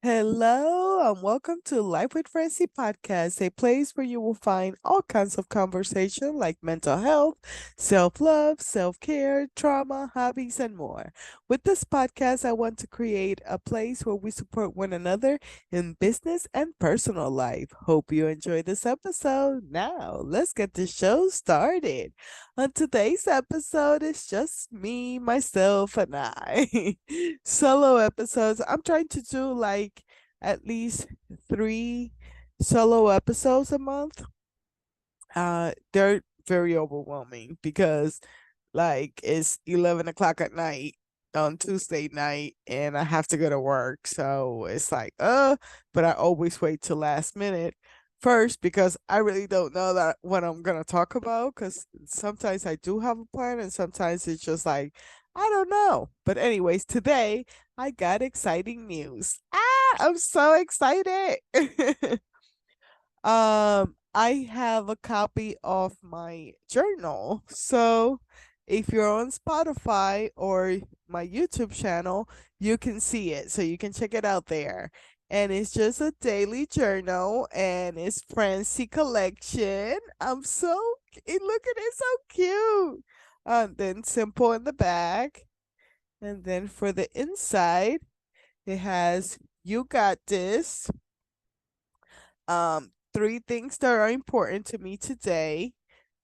Hello, and welcome to Life with Francie podcast, a place where you will find all kinds of conversation like mental health, self love, self care, trauma, hobbies, and more. With this podcast, I want to create a place where we support one another in business and personal life. Hope you enjoy this episode. Now, let's get the show started. On today's episode, it's just me, myself, and I. Solo episodes. I'm trying to do like at least three solo episodes a month. They're very overwhelming because like it's 11 o'clock at night on Tuesday night and I have to go to work. So it's like, but I always wait till last minute first because I really don't know that what I'm gonna talk about because sometimes I do have a plan and sometimes it's just like I don't know. But anyways, today I got exciting news. I'm so excited. I have a copy of my journal. So if you're on Spotify or my YouTube channel, you can see it. So you can check it out there. And it's just a daily journal and it's Francie collection. Look at it, so cute. Then simple in the back. And then for the inside, it has you got this. Three things that are important to me today.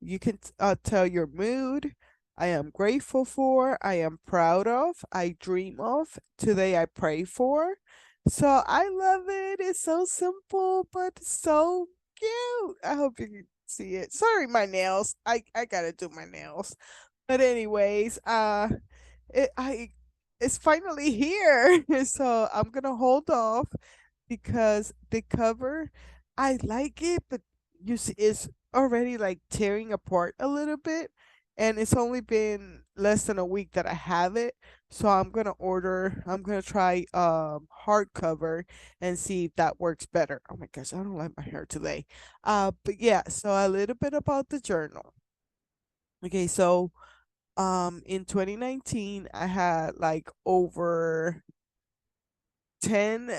You can tell your mood. I am grateful for, I am proud of, I dream of, today I pray for. So I love it. It's so simple, but so cute. I hope you can see it. Sorry, my nails. I gotta do my nails. But anyways, it I it's finally here. So I'm gonna hold off because the cover, I like it, but you see, it's already like tearing apart a little bit, and it's only been less than a week that I have it. So I'm gonna try hardcover and see if that works better. Oh my gosh, I don't like my hair today. But yeah, so a little bit about the journal. Okay, so in 2019 I had like over 10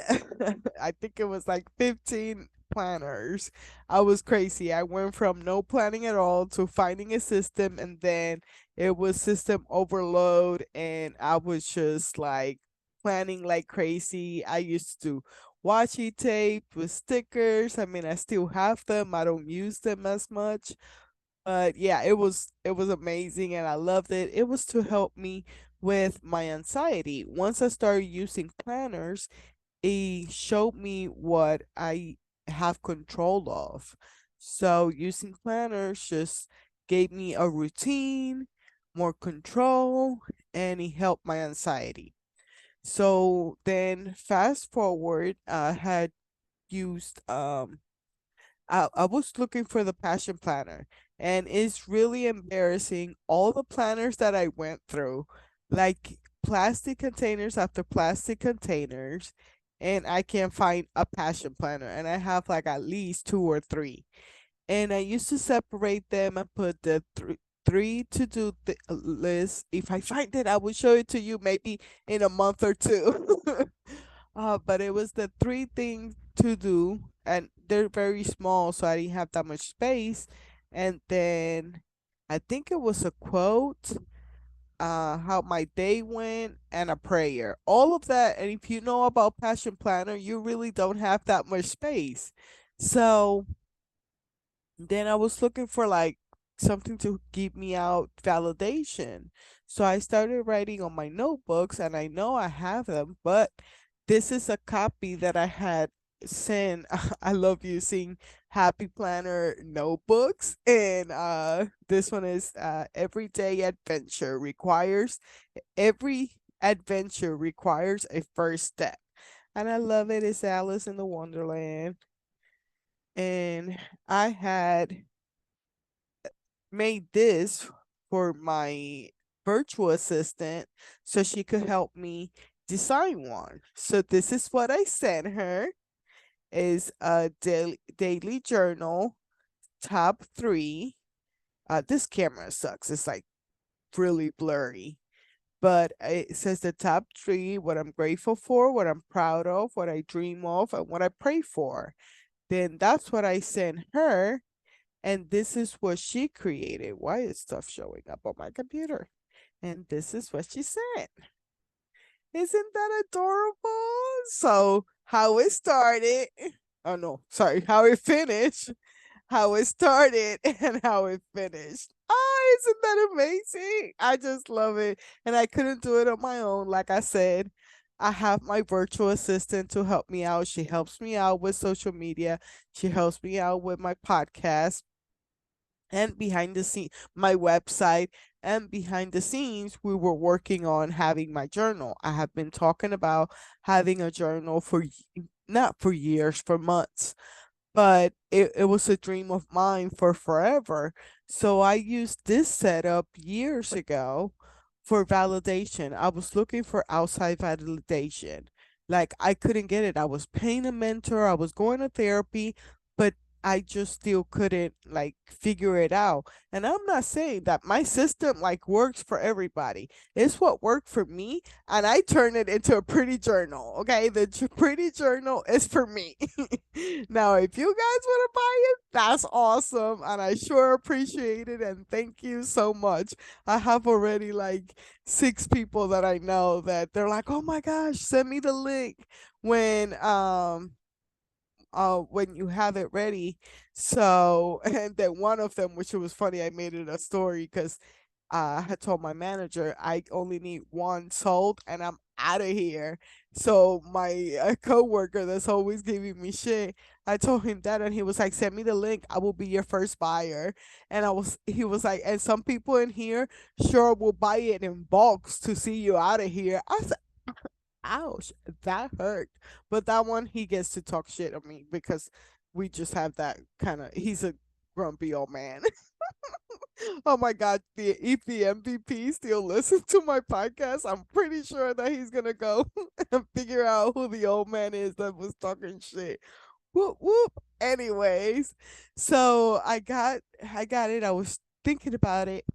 I think it was like 15 planners. I was crazy. I went from no planning at all to finding a system, and then it was system overload and I was just like planning like crazy. I used to washi tape with stickers. I mean, I still have them. I don't use them as much. But yeah, it was amazing and I loved it. It was to help me with my anxiety. Once I started using planners, it showed me what I have control of. So using planners just gave me a routine, more control, and it helped my anxiety. So then fast forward, I had used I was looking for the passion planner and it's really embarrassing all the planners that I went through, like plastic containers after plastic containers, and I can't find a passion planner and I have like at least two or three. And I used to separate them and put the three to do list. If I find it, I will show it to you maybe in a month or two. But it was the three things to do, and they're very small, so I didn't have that much space. And then I think it was a quote, how my day went, and a prayer. All of that. And if you know about Passion Planner, you really don't have that much space. So then I was looking for like something to give me out validation. So I started writing on my notebooks and I know I have them, but this is a copy that I had sent. I love using Happy Planner notebooks and this one is every adventure requires a first step. And I love it. It's Alice in the Wonderland. And I had made this for my virtual assistant so she could help me design one. So this is what I sent her is a daily journal top 3. This camera sucks. It's like really blurry. but it says the top three: what I'm grateful for, what I'm proud of, what I dream of, and what I pray for. Then that's what I sent her, and this is what she created. Why is stuff showing up on my computer? And this is what she sent. Isn't that adorable? So, how it started, oh no, sorry, how it finished, how it started, and how it finished. Oh, isn't that amazing? I just love it. And I couldn't do it on my own. Like I said, I have my virtual assistant to help me out. She helps me out with social media, she helps me out with my podcast and behind the scene my website, and behind the scenes we were working on having my journal. I have been talking about having a journal for not for years, for months, but it was a dream of mine for forever. So I used this setup years ago for validation. I was looking for outside validation. Like I couldn't get it. I was paying a mentor, I was going to therapy, but I just still couldn't like figure it out. And I'm not saying that my system like works for everybody. It's what worked for me, and I turned it into a pretty journal. Okay, the pretty journal is for me. Now, if you guys want to buy it, that's awesome. And I sure appreciate it. And thank you so much. I have already like 6 people that I know that they're like, oh my gosh, send me the link when you have it ready. So, and then one of them, which it was funny, I made it a story because I had told my manager I only need one sold and I'm out of here. So my coworker that's always giving me shit, I told him that, and he was like, "Send me the link. I will be your first buyer." And he was like, "And some people in here sure will buy it in bulks to see you out of here." I said, "Ouch, that hurt." But that one, he gets to talk shit on me because we just have that kind of. He's a grumpy old man. Oh my God, if the MVP still listens to my podcast, I'm pretty sure that he's gonna go and figure out who the old man is that was talking shit. Whoop whoop. Anyways, so I got it. I was thinking about it,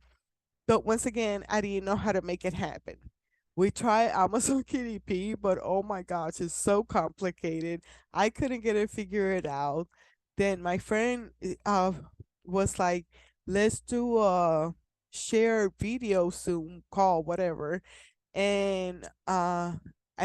but once again, I didn't know how to make it happen. We tried Amazon KDP, but oh my gosh, it's so complicated. I couldn't get it figured out. Then my friend was like, let's do a share video Zoom call, whatever, and I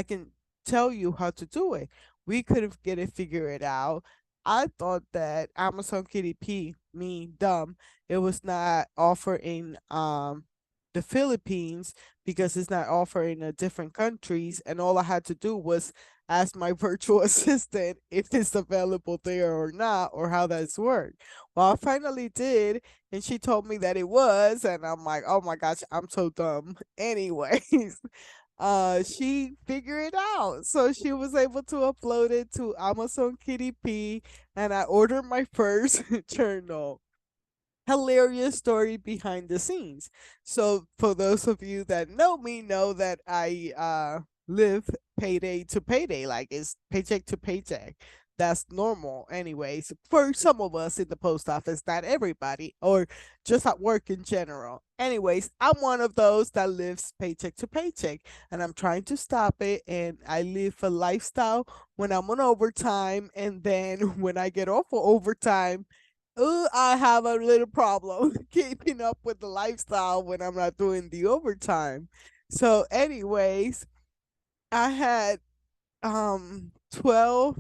can tell you how to do it. We couldn't get it figured out. I thought that Amazon KDP, me dumb, it was not offering the Philippines because it's not offered in different countries, and all I had to do was ask my virtual assistant if it's available there or not, or how that's worked. Well, I finally did, and she told me that it was, and I'm like, oh my gosh, I'm so dumb. Anyways, she figured it out. So she was able to upload it to Amazon KDP, and I ordered my first journal. Hilarious story behind the scenes. So for those of you that know me, know that I live payday to payday, like it's paycheck to paycheck. That's normal anyways for some of us in the post office, not everybody, or just at work in general. Anyways, I'm one of those that lives paycheck to paycheck, and I'm trying to stop it, and I live a lifestyle when I'm on overtime, and then when I get off of overtime, I have a little problem keeping up with the lifestyle when I'm not doing the overtime. So, anyways, I had 12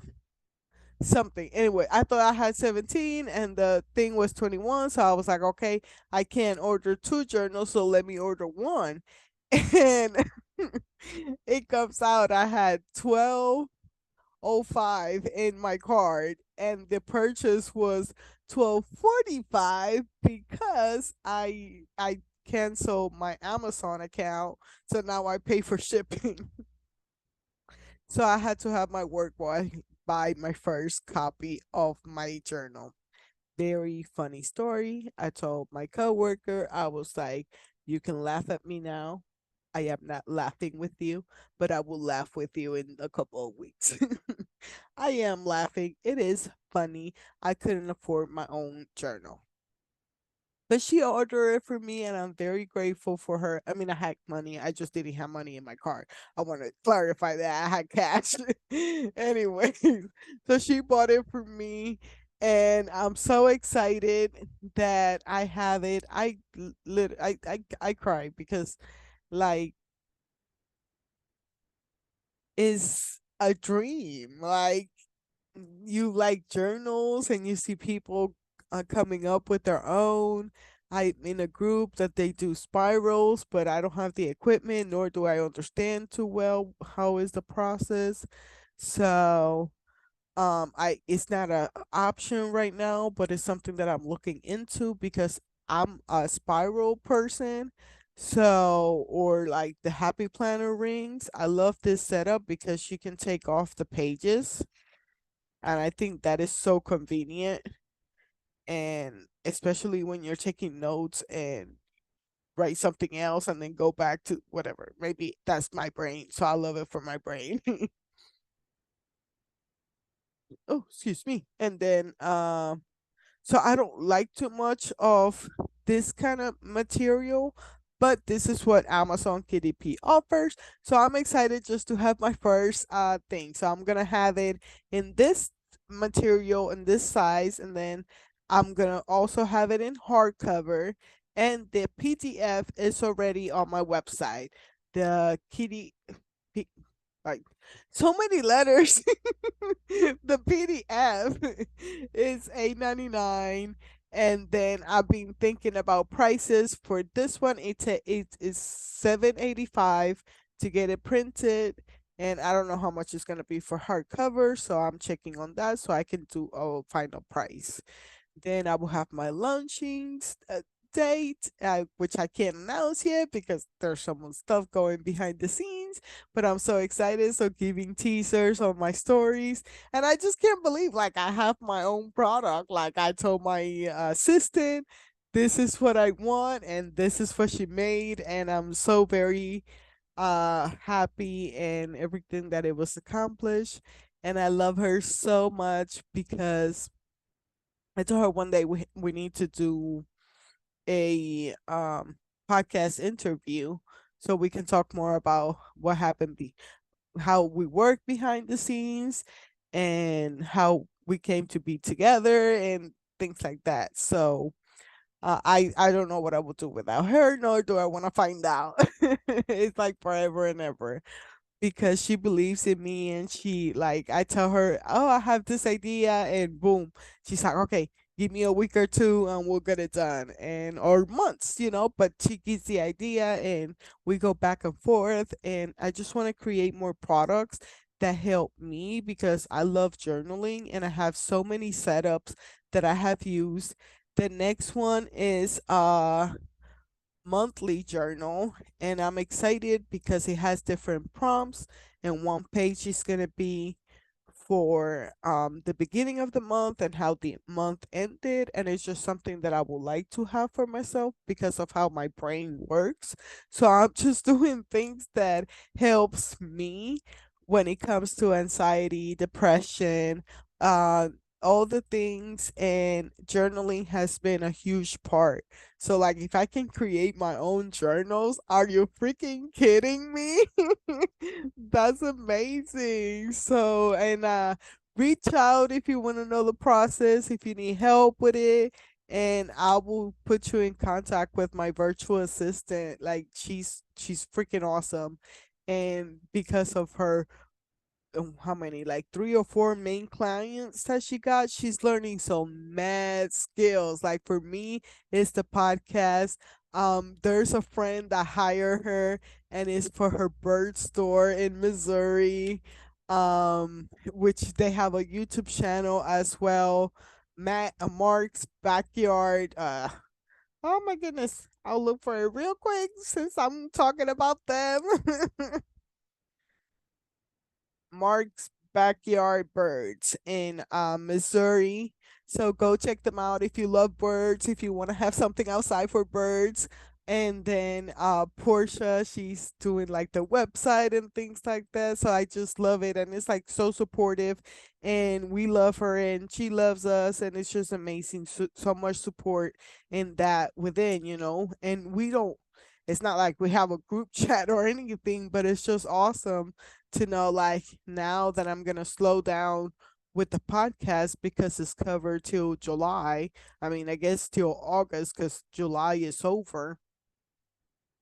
something. Anyway, I thought I had 17 and the thing was 21, so I was like, okay, I can't order two journals, so let me order one. And it comes out I had 12.05 in my card, and the purchase was 12.45 because I canceled my Amazon account, so now I pay for shipping. So I had to have my work boy buy my first copy of my journal. Very funny story. I told my coworker, I was like, you can laugh at me now. I am not laughing with you, but I will laugh with you in a couple of weeks. I am laughing. It is funny. I couldn't afford my own journal. But she ordered it for me, and I'm very grateful for her. I mean, I had money. I just didn't have money in my card. I want to clarify that I had cash. Anyway, so she bought it for me, and I'm so excited that I have it. I cry because like it's a dream. Like you like journals and you see people coming up with their own. I'm in a group that they do spirals, but I don't have the equipment, nor do I understand too well how is the process. So I it's not a option right now, but it's something that I'm looking into because I'm a spiral person. So, or like the happy planner rings. I love this setup because you can take off the pages, and I think that is so convenient, and especially when you're taking notes and write something else and then go back to whatever. Maybe that's my brain, so I love it for my brain. Oh, excuse me. And then so I don't like too much of this kind of material, but this is what Amazon KDP offers. So I'm excited just to have my first thing. So I'm gonna have it in this material in this size, and then I'm gonna also have it in hardcover. And the PDF is already on my website. The kitty like so many letters. The PDF is 8.99, and then I've been thinking about prices for this one. It is 7.85 to get it printed, and I don't know how much it's gonna be for hardcover, so I'm checking on that so I can do a final price. Then I will have my launching date, which I can't announce yet because there's some stuff going behind the scenes. But I'm so excited. So giving teasers on my stories, and I just can't believe like I have my own product. Like I told my assistant, this is what I want, and this is what she made, and I'm so very happy and everything that it was accomplished. And I love her so much because I told her one day we need to do a podcast interview so we can talk more about what happened how we work behind the scenes and how we came to be together and things like that. So I don't know what I will do without her, nor do I want to find out. It's like forever and ever because she believes in me, and she like I tell her, "Oh, I have this idea," and boom, she's like, "Okay, give me a week or two and we'll get it done." And or months, but she gives the idea and we go back and forth, and I just want to create more products that help me because I love journaling and I have so many setups that I have used. The next one is monthly journal, and I'm excited because it has different prompts, and one page is going to be for the beginning of the month and how the month ended, and it's just something that I would like to have for myself because of how my brain works. So I'm just doing things that helps me when it comes to anxiety, depression, uh all the things, and journaling has been a huge part. So like if I can create my own journals, are you freaking kidding me? That's amazing. So and reach out if you want to know the process, if you need help with it, and I will put you in contact with my virtual assistant. Like she's freaking awesome. And because of her how many like 3 or 4 main clients that she got, she's learning some mad skills. Like for me, it's the podcast. There's a friend that hired her, and it's for her bird store in Missouri, which they have a YouTube channel as well. Mark's backyard. Oh my goodness, I'll look for it real quick since I'm talking about them. Mark's Backyard Birds in Missouri. So go check them out if you love birds, if you want to have something outside for birds. And then Portia, she's doing like the website and things like that. So I just love it, and it's like so supportive, and we love her and she loves us, and it's just amazing. So much support in that within, and we don't. It's not like we have a group chat or anything, but it's just awesome to know like now that I'm gonna slow down with the podcast because it's covered till July. I mean, I guess till August because July is over.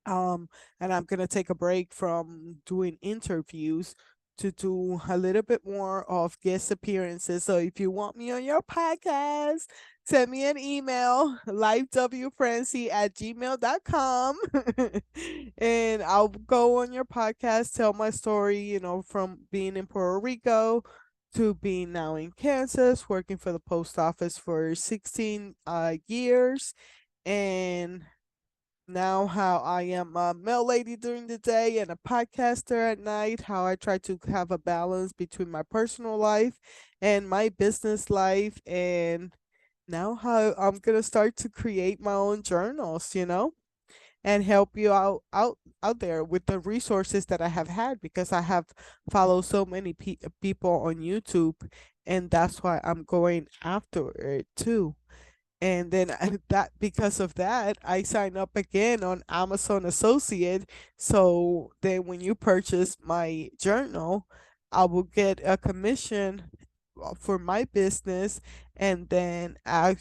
um and I'm gonna take a break from doing interviews to do a little bit more of guest appearances. So if you want me on your podcast, send me an email, lifewfrancie@gmail.com. And I'll go on your podcast, tell my story, from being in Puerto Rico to being now in Kansas, working for the post office for 16 years, and now how I am a mail lady during the day and a podcaster at night, how I try to have a balance between my personal life and my business life, and now how I'm gonna start to create my own journals, and help you out there with the resources that I have had because I have followed so many people on YouTube, and that's why I'm going after it too. And then that because of that, I sign up again on Amazon Associate. So then when you purchase my journal, I will get a commission for my business, and then I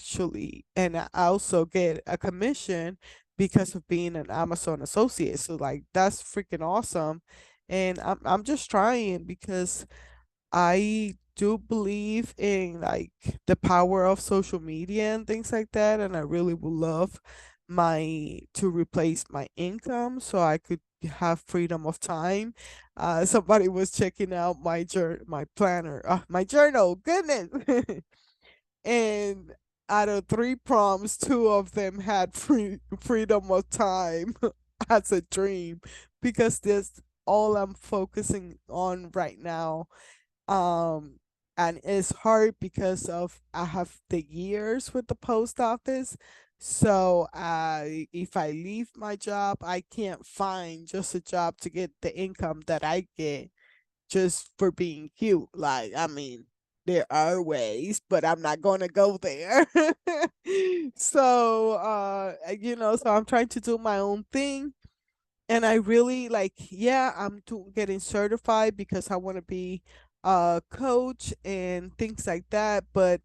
also get a commission because of being an Amazon Associate. So like that's freaking awesome. And I'm just trying because I do believe in like the power of social media and things like that, and I really would love my to replace my income so I could have freedom of time. Somebody was checking out my planner, my journal. Goodness. And out of three prompts, two of them had freedom of time as a dream because that's all I'm focusing on right now. um and it's hard because of I have the years with the post office. So if I leave my job, I can't find just a job to get the income that I get just for being cute. Like, I mean, there are ways, but I'm not going to go there. So so I'm trying to do my own thing, and I really like, yeah, getting certified because I want to be a coach and things like that. But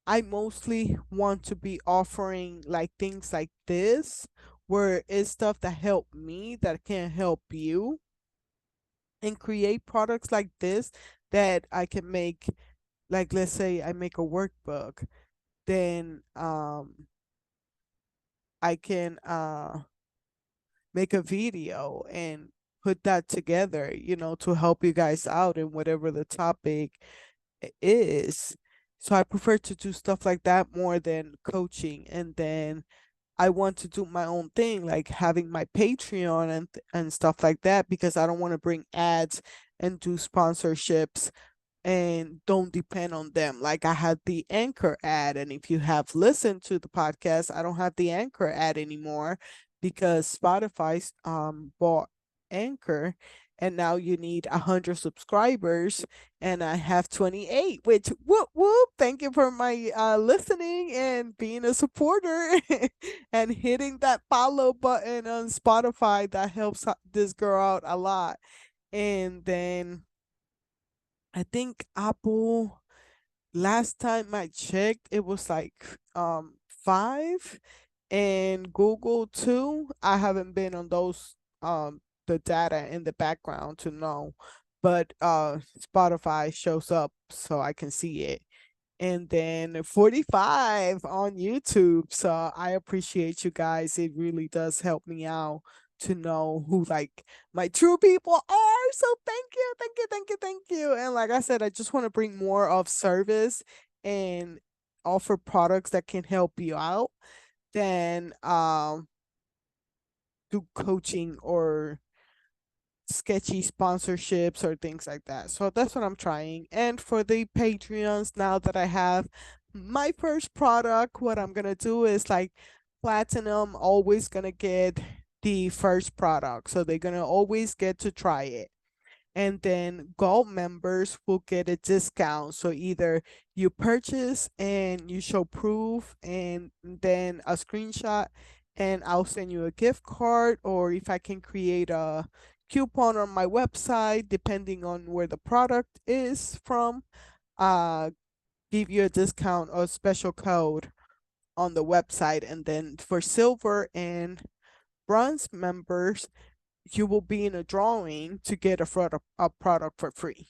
I mostly want to be offering like things like this, where it's stuff that help me that can help you, and create products like this that I can make. Like, let's say I make a workbook, then I can make a video and put that together, to help you guys out in whatever the topic is. So I prefer to do stuff like that more than coaching. And then I want to do my own thing, like having my Patreon and stuff like that, because I don't want to bring ads and do sponsorships and don't depend on them. Like I had the Anchor ad, and if you have listened to the podcast, I don't have the Anchor ad anymore because Spotify bought Anchor, and now you need 100 subscribers, and I have 28. Which whoop whoop! Thank you for my listening and being a supporter and hitting that follow button on Spotify. That helps this girl out a lot. And then I think Apple, last time I checked, it was like 5, and Google too. I haven't been on those the data in the background to know, but Spotify shows up so I can see it. And then 45 on YouTube. So I appreciate you guys. It really does help me out to know who like my true people are. So thank you, thank you, thank you, thank you. And like I said, I just want to bring more of service and offer products that can help you out than do coaching or sketchy sponsorships or things like that. So that's what I'm trying. And for the Patreons, now that I have my first product, what I'm gonna do is like platinum always gonna get the first product. So they're gonna always get to try it. And then gold members will get a discount. So either you purchase and you show proof and then a screenshot, and I'll send you a gift card, or if I can create a coupon on my website, depending on where the product is from, uh, give you a discount or special code on the website. And then for silver and bronze members, you will be in a drawing to get a product for free.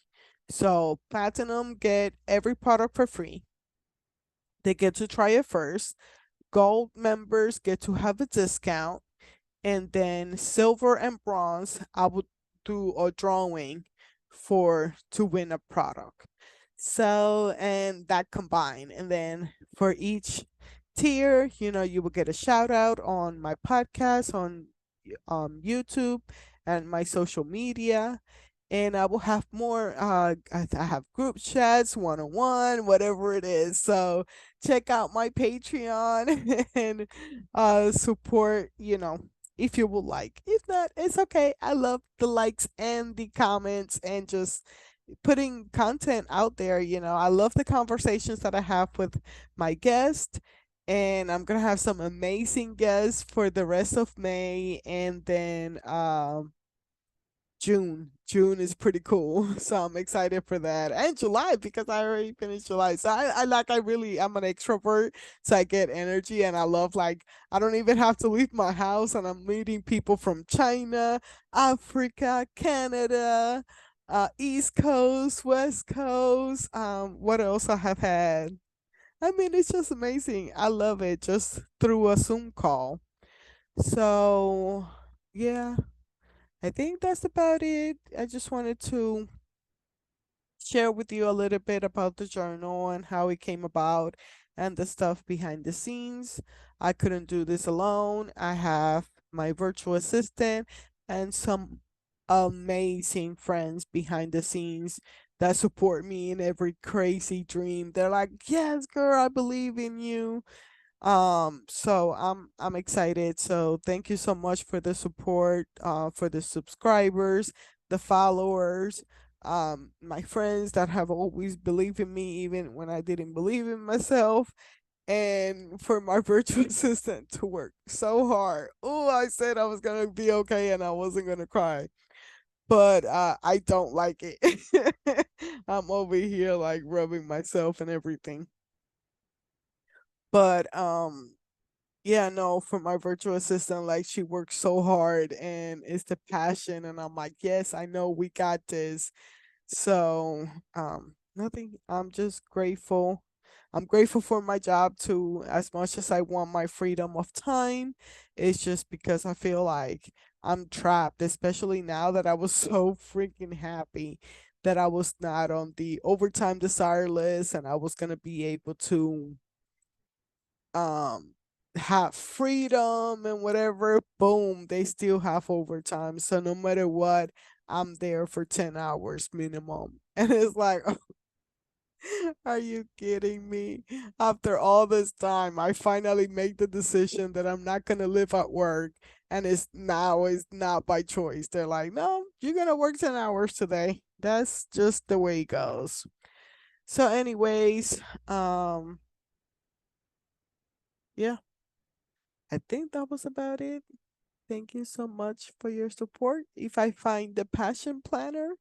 So platinum get every product for free. They get to try it first. Gold members get to have a discount, and then silver and bronze, I would do a drawing for to win a product. So, and that combined, and then for each tier, you will get a shout out on my podcast, on YouTube, and my social media. And I will have more. I have group chats, one on one, whatever it is. So check out my Patreon and support. If you would like. If not, it's okay. I love the likes and the comments and just putting content out there. I love the conversations that I have with my guests, and I'm gonna have some amazing guests for the rest of May, and then June. June is pretty cool. So I'm excited for that. And July, because I already finished July. So I'm an extrovert. So I get energy, and I love, like, I don't even have to leave my house, and I'm meeting people from China, Africa, Canada, East Coast, West Coast. What else I have had? I mean, it's just amazing. I love it just through a Zoom call. So yeah, I think that's about it. I just wanted to share with you a little bit about the journal and how it came about and the stuff behind the scenes. I couldn't do this alone. I have my virtual assistant and some amazing friends behind the scenes that support me in every crazy dream. They're like, "Yes, girl, I believe in you." So I'm excited. So thank you so much for the support, for the subscribers, the followers, my friends that have always believed in me even when I didn't believe in myself, and for my virtual assistant to work so hard. Oh, I said I was gonna be okay and I wasn't gonna cry. But I don't like it. I'm over here like rubbing myself and everything. But yeah, no, for my virtual assistant, like, she works so hard and it's the passion, and I'm like, yes, I know we got this. So, nothing. I'm just grateful. I'm grateful for my job too, as much as I want my freedom of time. It's just because I feel like I'm trapped, especially now that I was so freaking happy that I was not on the overtime desire list, and I was gonna be able to um have freedom and whatever. Boom, they still have overtime, so no matter what, I'm there for 10 hours minimum. And it's like, are you kidding me? After all this time, I finally make the decision that I'm not gonna live at work, and it's not by choice. They're like, no, you're gonna work 10 hours today. That's just the way it goes. So anyways, yeah, I think that was about it. Thank you so much for your support. If I find the passion planner,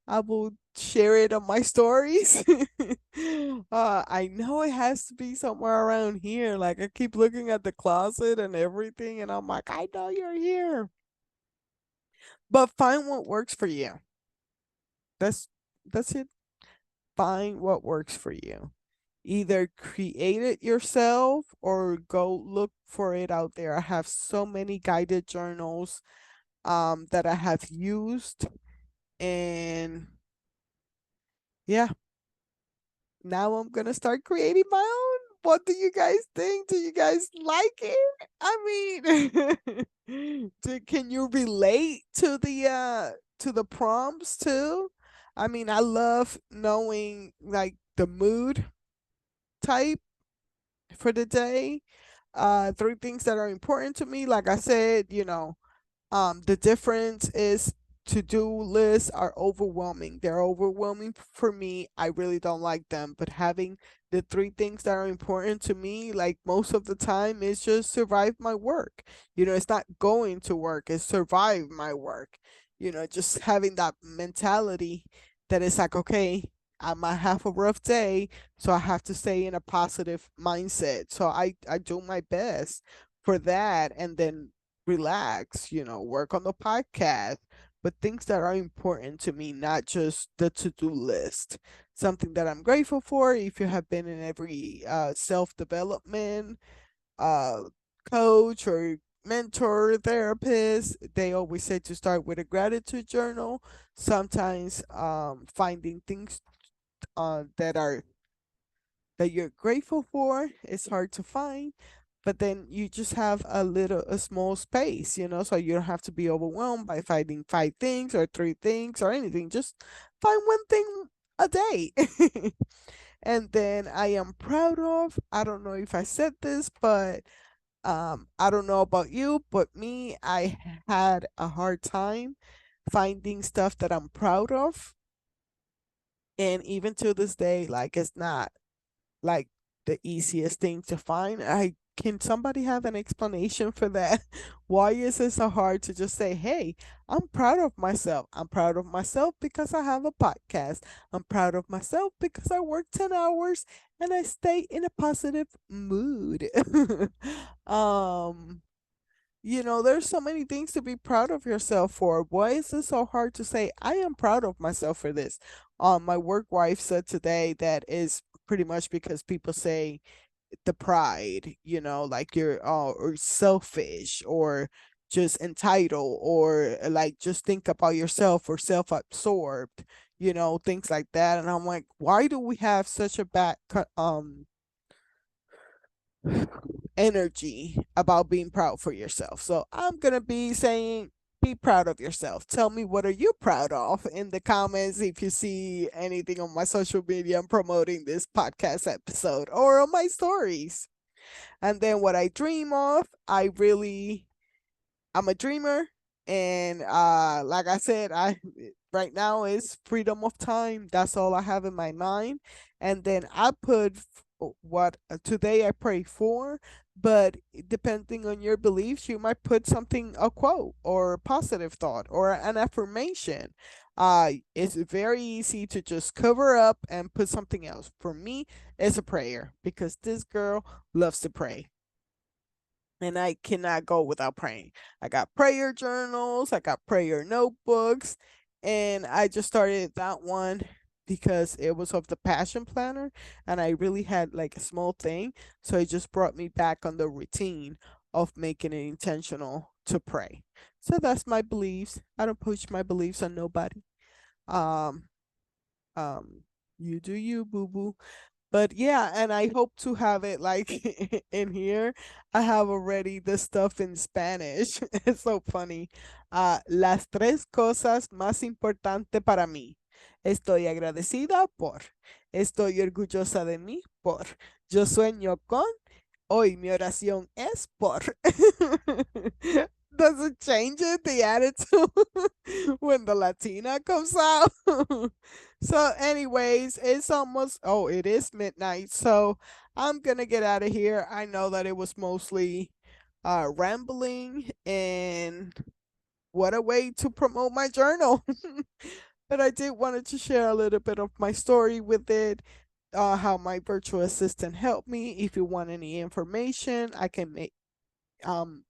I will share it on my stories. I know it has to be somewhere around here. Like, I keep looking at the closet and everything, and I'm like, I know you're here. But find what works for you. That's that's it. Find what works for you. Either create it yourself or go look for it out there. I have so many guided journals that I have used, and yeah, now I'm gonna start creating my own. What do you guys think? Do you guys like it? I mean, can you relate to the prompts too? I mean, I love knowing, like, the mood type for the day. Three things that are important to me. Like I said, The difference is to-do lists are overwhelming. They're overwhelming for me. I really don't like them. But having the three things that are important to me, like most of the time, is just survive my work. It's not going to work, it's survive my work. Just having that mentality that it's like, okay, I might have a rough day, so I have to stay in a positive mindset. So I do my best for that, and then relax, work on the podcast, but things that are important to me, not just the to-do list. Something that I'm grateful for. If you have been in every self-development uh, coach or mentor therapist, they always say to start with a gratitude journal. Sometimes finding things that you're grateful for is hard to find, but then you just have a small space, so you don't have to be overwhelmed by finding five things or three things or anything. Just find one thing a day. And then I am proud of, I don't know if I said this, but I don't know about you, but me, I had a hard time finding stuff that I'm proud of. And even to this day, like, it's not like the easiest thing to find. I Can somebody have an explanation for that? Why is it so hard to just say, "Hey, I'm proud of myself. I'm proud of myself because I have a podcast. I'm proud of myself because I work 10 hours and I stay in a positive mood." um there's so many things to be proud of yourself for. Why is it so hard to say, I am proud of myself for this? My work wife said today that is pretty much because people say the pride, like you're or selfish or just entitled or like just think about yourself or self-absorbed, things like that. And I'm like, why do we have such a bad energy about being proud for yourself? So I'm gonna be saying, be proud of yourself. Tell me, what are you proud of in the comments if you see anything on my social media I'm promoting this podcast episode or on my stories. And then what I dream of, I'm a dreamer, and like I said, I right now is freedom of time. That's all I have in my mind. And then I put what today I pray for, but depending on your beliefs, you might put something, a quote or a positive thought or an affirmation. It's very easy to just cover up and put something else. For me, it's a prayer because this girl loves to pray and I cannot go without praying. I got prayer journals, I got prayer notebooks, and I just started that one because it was of the passion planner and I really had like a small thing, so it just brought me back on the routine of making it intentional to pray. So that's my beliefs. I don't push my beliefs on nobody. Um um you do you, boo boo. But yeah, and I hope to have it like in here. I have already the stuff in Spanish. It's so funny. Las tres cosas más importantes para mí. Estoy agradecida por. Estoy orgullosa de mí por. Yo sueño con. Hoy mi oración es por. Does it change it, the attitude, when the Latina comes out? So, anyways, it's almost, oh, it is midnight. So, I'm gonna get out of here. I know that it was mostly rambling, and what a way to promote my journal. But I did wanted to share a little bit of my story with it, how my virtual assistant helped me. If you want any information, I can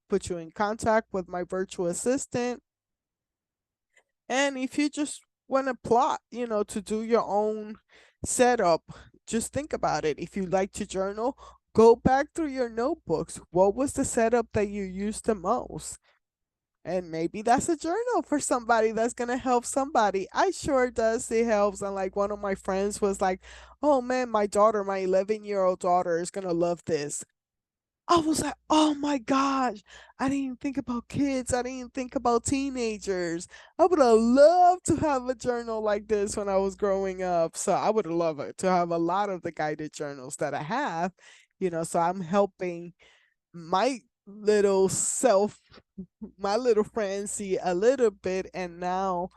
put you in contact with my virtual assistant. And if you just want to plot, to do your own setup, just think about it. If you like to journal, go back through your notebooks. What was the setup that you used the most? And maybe that's a journal for somebody that's gonna help somebody. I sure does. It helps. And like one of my friends was like, "Oh man, my daughter, my 11-year-old daughter is gonna love this." I was like, "Oh my gosh, I didn't even think about kids. I didn't even think about teenagers. I would have loved to have a journal like this when I was growing up." So I would love it to have a lot of the guided journals that I have, so I'm helping my little self, my little friend see a little bit, and now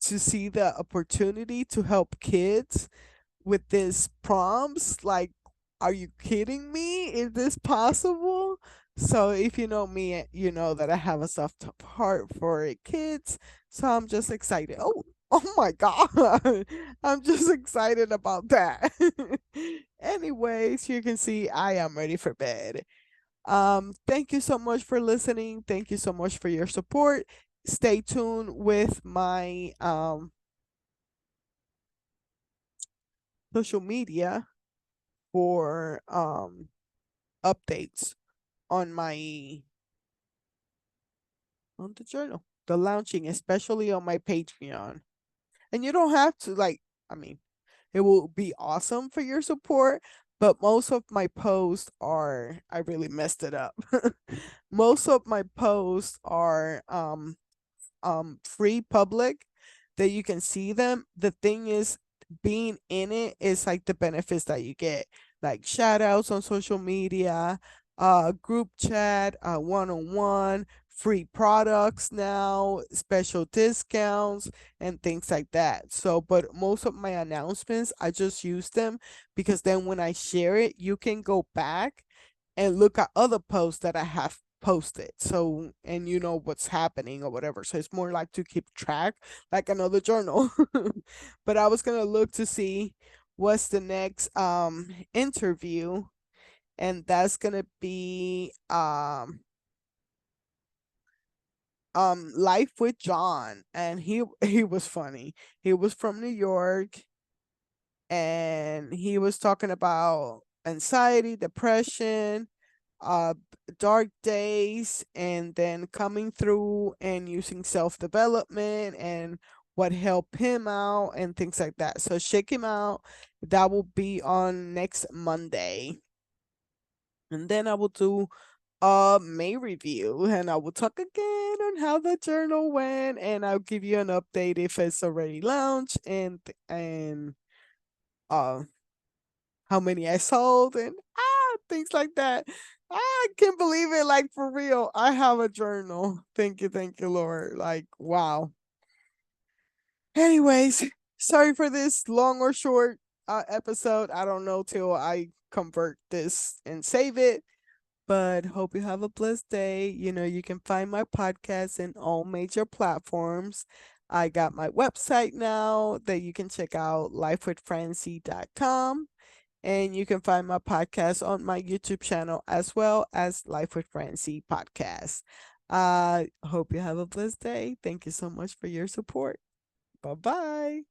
to see the opportunity to help kids with this prompts, like, are you kidding me? Is this possible? So if you know me, you know that I have a soft heart for kids. So I'm just excited. Oh my God. I'm just excited about that. Anyways, you can see I am ready for bed. Thank you so much for listening. Thank you so much for your support. Stay tuned with my social media for updates on my on the journal, the launching, especially on my Patreon. And you don't have to, like, I mean, it will be awesome for your support, but most of my posts are, I really messed it up. Most of my posts are free public, that you can see them. The thing is, being in it is like the benefits that you get, like shout outs on social media, group chat, one-on-one, free products now, special discounts, and things like that. So but most of my announcements, I just use them because then when I share it, you can go back and look at other posts that I have posted. So, and you know what's happening or whatever. So it's more like to keep track, like another journal. But I was gonna look to see what's the next interview, and that's gonna be Life with John, and he was funny. He was from New York, and he was talking about anxiety, depression, uh dark days, and then coming through and using self-development and what helped him out and things like that. So check him out. That will be on next Monday. And then I will do a May review, and I will talk again on how the journal went, and I'll give you an update if it's already launched, and uh how many I sold, and things like that. I can't believe it. Like, for real, I have a journal. Thank you, Lord. Like, wow. Anyways, sorry for this long or short episode. I don't know till I convert this and save it. But hope you have a blessed day. You know, you can find my podcast in all major platforms. I got my website now that you can check out, lifewithfrancie.com. And you can find my podcast on my YouTube channel as well as Life with Francie podcast. Hope you have a blessed day. Thank you so much for your support. Bye bye.